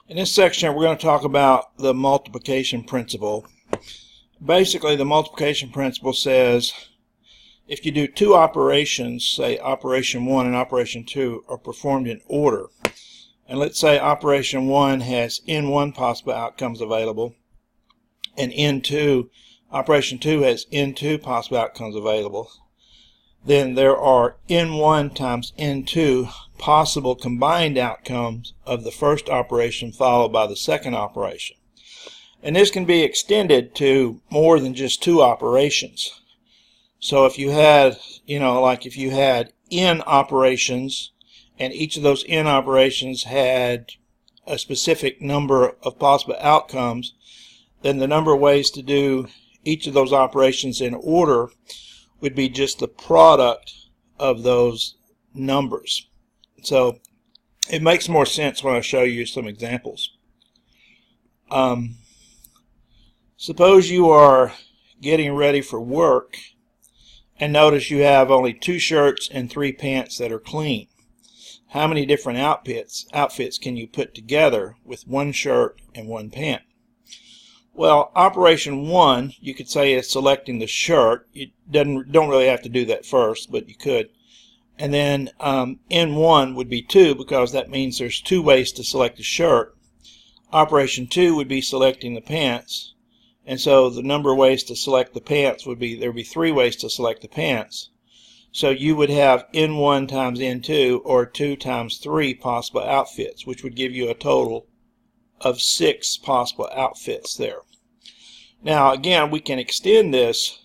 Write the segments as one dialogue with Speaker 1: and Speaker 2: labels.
Speaker 1: In this section, we're going to talk about the multiplication principle. Basically, the multiplication principle says if you do two operations, say operation 1 and operation 2 are performed in order, and let's say operation 1 has n1 possible outcomes available, and operation 2 has n2 possible outcomes available, then there are n1 times n2 possible combined outcomes of the first operation followed by the second operation. And this can be extended to more than just two operations. So if you had, if you had n operations and each of those n operations had a specific number of possible outcomes, then the number of ways to do each of those operations in order would be just the product of those numbers. So it makes more sense when I show you some examples. Suppose you are getting ready for work and notice you have only 2 shirts and 3 pants that are clean. How many different outfits can you put together with 1 shirt and 1 pant? Well, operation 1, you could say, is selecting the shirt. You don't really have to do that first, but you could. And then N1 would be 2, because that means there's 2 ways to select the shirt. Operation 2 would be selecting the pants, and so the number of ways to select the pants would be, there would be 3 ways to select the pants. So you would have N1 times N2, or 2 times 3 possible outfits, which would give you a total of 6 possible outfits there. Now again, we can extend this.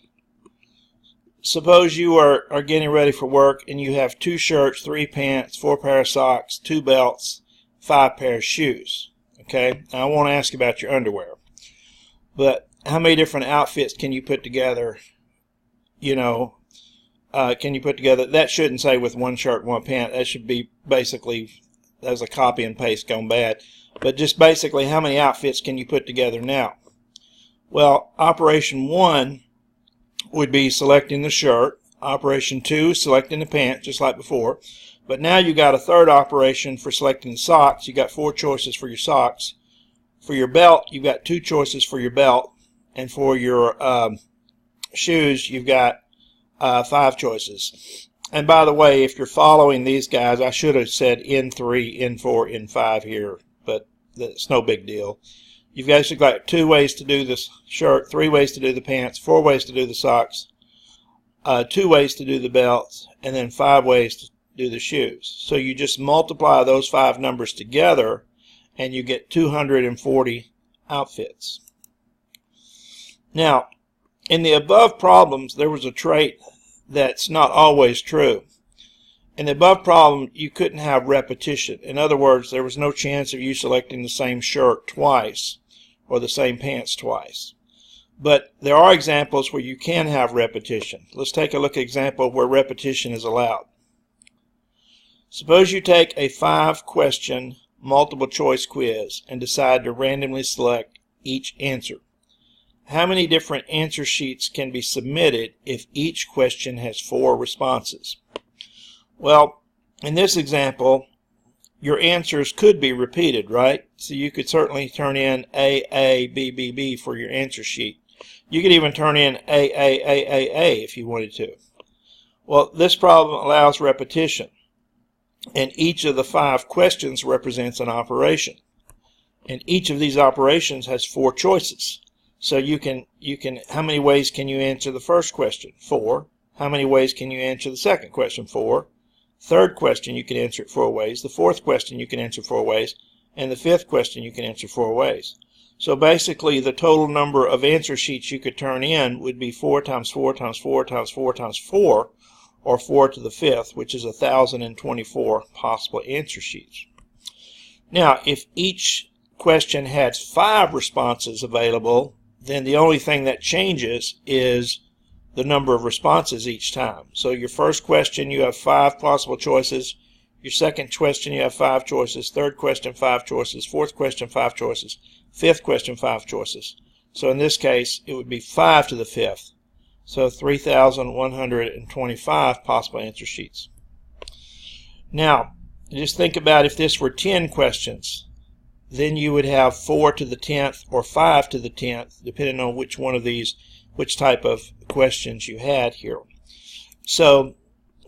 Speaker 1: Suppose you are getting ready for work and you have 2 shirts, 3 pants, 4 pair of socks, 2 belts, 5 pair of shoes. Okay, now I won't ask about your underwear, but how many different outfits can you put together? Can you put together? That shouldn't say with 1 shirt, 1 pant. That should be basically as a copy and paste gone bad. But just basically, how many outfits can you put together now? Well, operation 1 would be selecting the shirt. Operation 2, selecting the pant, just like before. But now you got a third operation for selecting the socks. You got 4 choices for your socks. For your belt, you've got 2 choices for your belt. And for your shoes, you've got 5 choices. And by the way, if you're following these guys, I should have said N3, N4, N5 here, but that's no big deal. You've basically got 2 ways to do this shirt, 3 ways to do the pants, 4 ways to do the socks, 2 ways to do the belts, and then 5 ways to do the shoes. So you just multiply those 5 numbers together and you get 240 outfits. Now, in the above problems, there was a trait that's not always true. In the above problem, you couldn't have repetition. In other words, there was no chance of you selecting the same shirt twice or the same pants twice. But there are examples where you can have repetition. Let's take a look at an example where repetition is allowed. Suppose you take a 5-question multiple choice quiz and decide to randomly select each answer. How many different answer sheets can be submitted if each question has 4 responses? Well, in this example, your answers could be repeated, right? So you could certainly turn in A, B, B, B for your answer sheet. You could even turn in A if you wanted to. Well, this problem allows repetition, and each of the 5 questions represents an operation. And each of these operations has 4 choices. So you can, how many ways can you answer the first question? 4. How many ways can you answer the second question? 4. Third question, you can answer it 4 ways. The fourth question, you can answer 4 ways. And the 5th question, you can answer 4 ways. So basically, the total number of answer sheets you could turn in would be 4 times 4 times 4 times 4 times 4, or 4 to the 5th, which is 1,024 possible answer sheets. Now, if each question has 5 responses available, then the only thing that changes is the number of responses each time. So your first question, you have 5 possible choices. Your second question, you have 5 choices. Third question, 5 choices. Fourth question, 5 choices. 5th question, 5 choices. So in this case, it would be 5 to the 5th. So 3,125 possible answer sheets. Now, just think about if this were 10 questions. then you would have 4 to the 10th or 5 to the 10th, depending on which one of these, which type of questions you had here. So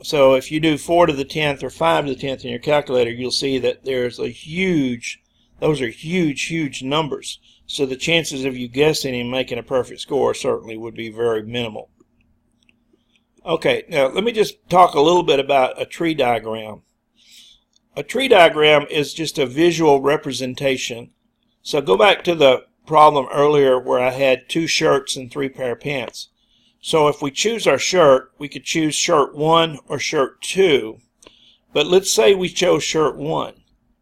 Speaker 1: if you do 4 to the 10th or 5 to the 10th in your calculator, you'll see that there's a huge, those are huge numbers. So the chances of you guessing and making a perfect score certainly would be very minimal. Okay, now let me just talk a little bit about a tree diagram. A tree diagram is just a visual representation. So go back to the problem earlier where I had 2 shirts and 3 pair of pants. So if we choose our shirt, we could choose shirt 1 or shirt 2. But let's say we chose shirt 1.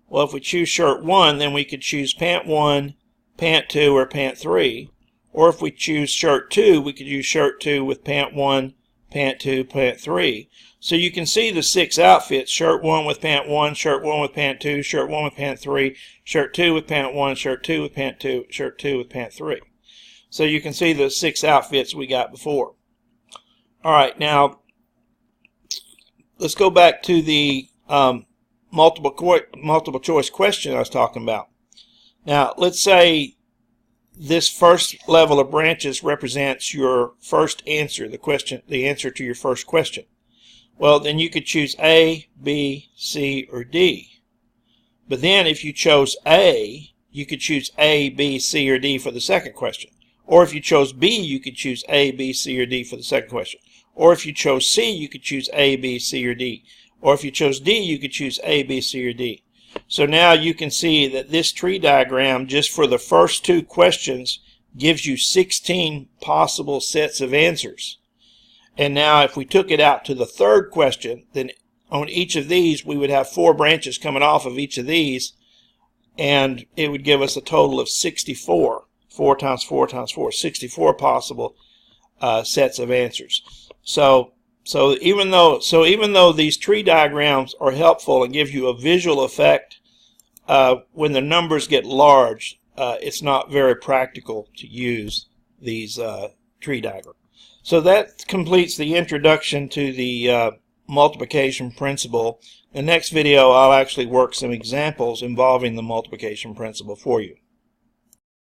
Speaker 1: Well, if we choose shirt 1, then we could choose pant 1, pant 2, or pant 3. Or if we choose shirt 2, we could use shirt 2 with pant 1, pant 2, pant 3. So you can see the 6 outfits: shirt 1 with pant 1, shirt 1 with pant 2, shirt 1 with pant 3, shirt 2 with pant 1, shirt 2 with pant 2, shirt 2 with pant 3. So you can see the 6 outfits we got before. Alright, now let's go back to the multiple choice question I was talking about. Now let's say this first level of branches represents your first answer, the answer to your first question. Well, then you could choose A, B, C, or D. But then if you chose A, you could choose A, B, C, or D for the second question. Or if you chose B, you could choose A, B, C, or D for the second question. Or if you chose C, you could choose A, B, C, or D. Or if you chose D, you could choose A, B, C, or D. So now you can see that this tree diagram, just for the first 2 questions, gives you 16 possible sets of answers. And now if we took it out to the third question, then on each of these we would have 4 branches coming off of each of these, and it would give us a total of 64. 4 times 4 times 4, 64 possible sets of answers. So even though these tree diagrams are helpful and give you a visual effect, when the numbers get large, it's not very practical to use these tree diagrams. So that completes the introduction to the multiplication principle. In the next video, I'll actually work some examples involving the multiplication principle for you.